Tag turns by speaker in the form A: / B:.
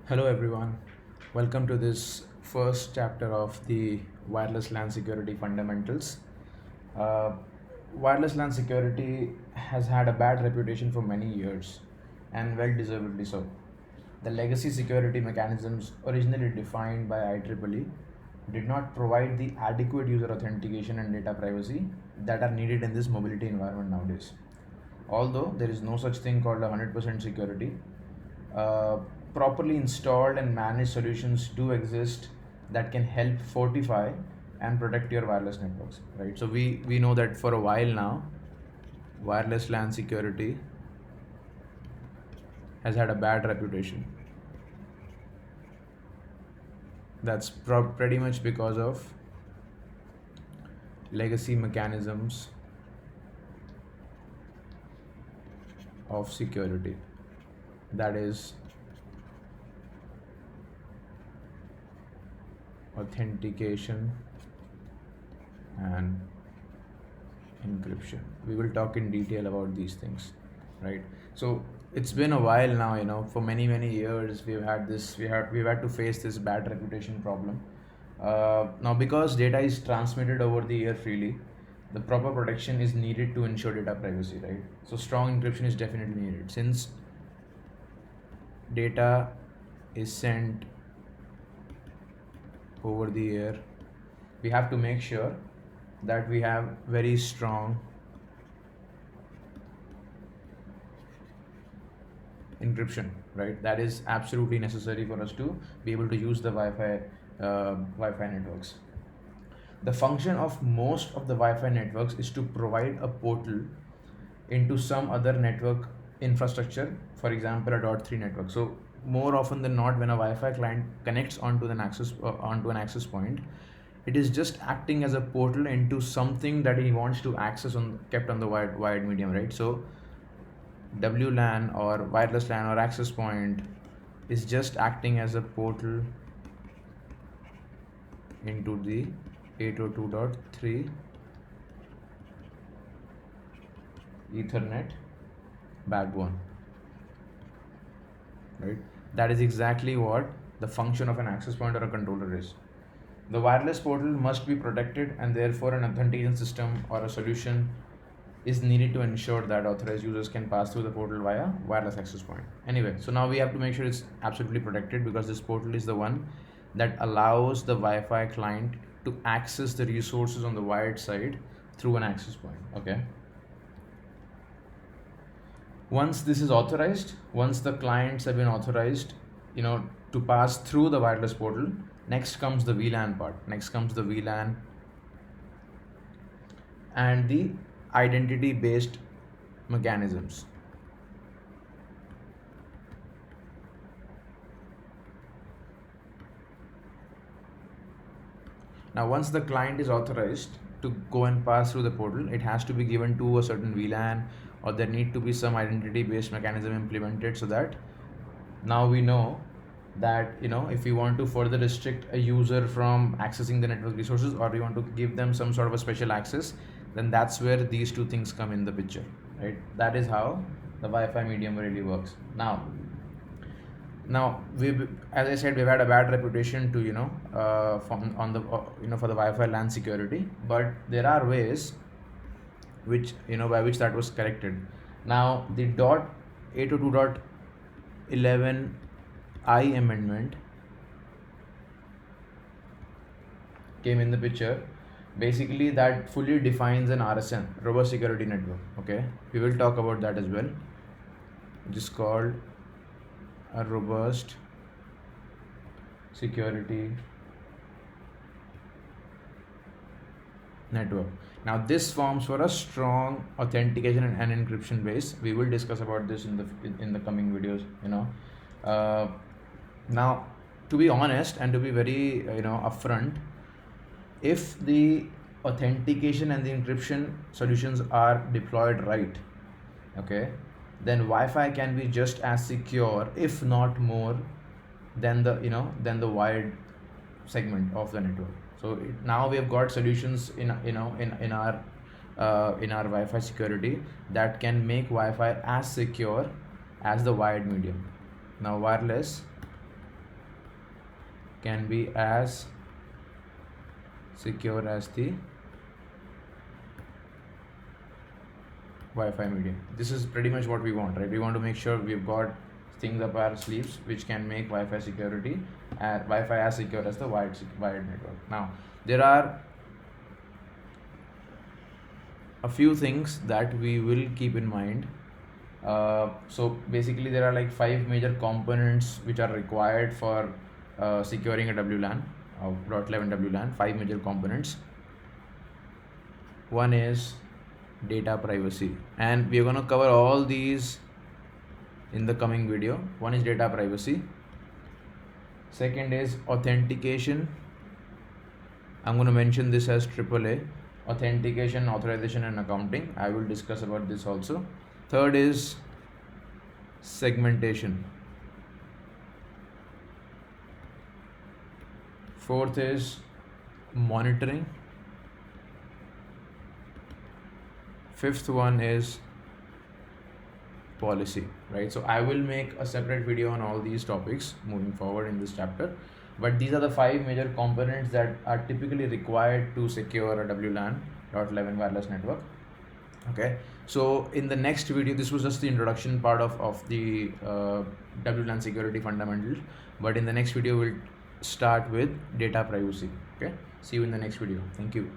A: Hello everyone, welcome to this first chapter of the wireless LAN security fundamentals. Uh, Wireless LAN security has had a bad reputation for many years, and well deservedly so. The legacy security mechanisms originally defined by IEEE did not provide the adequate user authentication and data privacy that are needed in this mobility environment nowadays. Although there is no such thing called 100% security, uh, properly installed and managed solutions do exist that can help fortify and protect your wireless networks, right? So we know that for a while now, wireless LAN security has had a bad reputation. That's pretty much because of legacy mechanisms of security, that is authentication and encryption. We will talk in detail about these things, right? So it's been a while now, for many years we've had to face this bad reputation problem. Now, because data is transmitted over the air freely, the proper protection is needed to ensure data privacy, right? So strong encryption is definitely needed since data is sent over the air. We have to make sure that we have very strong encryption, right? That is absolutely necessary for us to be able to use the Wi-Fi networks. The function of most of the Wi-Fi networks is to provide a portal into some other network infrastructure, for example a .3 network. So more often than not, when a Wi-Fi client connects onto an access point, it is just acting as a portal into something that he wants to access kept on the wired medium, right? So WLAN or wireless LAN or access point is just acting as a portal into the 802.3 Ethernet backbone, right? That is exactly what the function of an access point or a controller is. The wireless portal must be protected, and therefore an authentication system or a solution is needed to ensure that authorized users can pass through the portal via wireless access point. Anyway, so now we have to make sure it's absolutely protected, because this portal is the one that allows the Wi-Fi client to access the resources on the wired side through an access point, okay? Once this is authorized, once the clients have been authorized, to pass through the wireless portal, next comes the WLAN part. Next comes the WLAN and the identity based mechanisms. Now, once the client is authorized to go and pass through the portal, it has to be given to a certain WLAN, or there need to be some identity based mechanism implemented, so that now we know that if we want to further restrict a user from accessing the network resources, or we want to give them some sort of a special access, then that's where these two things come in the picture, right? That is how the Wi-Fi medium really works. Now as I said, we've had a bad reputation to for the Wi-Fi LAN security, but there are ways which by which that was corrected. Now the .802.11i amendment came in the picture. Basically, that fully defines an RSN, robust security network. Okay, we will talk about that as well. It is called a robust security network. Now this forms for a strong authentication and encryption base. We will discuss about this in the coming videos. Now, to be honest and to be very upfront, if the authentication and the encryption solutions are deployed right, okay, then Wi-Fi can be just as secure, if not more, than the wired segment of the network. So now we have got solutions in our Wi-Fi security that can make Wi-Fi as secure as the wired medium. Now wireless can be as secure as the Wi-Fi medium. This is pretty much what we want, right? We want to make sure we've got things up our sleeves which can make Wi-Fi security, Wi-Fi as secure as the wired network. Now, there are a few things that we will keep in mind. So basically, there are like 5 major components which are required for securing a WLAN, .11 WLAN. 5 major components. One is data privacy, and we are going to cover all these in the coming video. One is data privacy. Second is authentication. I'm going to mention this as AAA, authentication, authorization, and accounting. I will discuss about this also. Third is segmentation. Fourth is monitoring. Fifth one is policy, right? So I will make a separate video on all these topics moving forward in this chapter, but these are the 5 major components that are typically required to secure a WLAN .11 wireless network. Okay, so in the next video, this was just the introduction part of the WLAN security fundamentals, but in the next video we'll start with data privacy. Okay, see you in the next video. Thank you.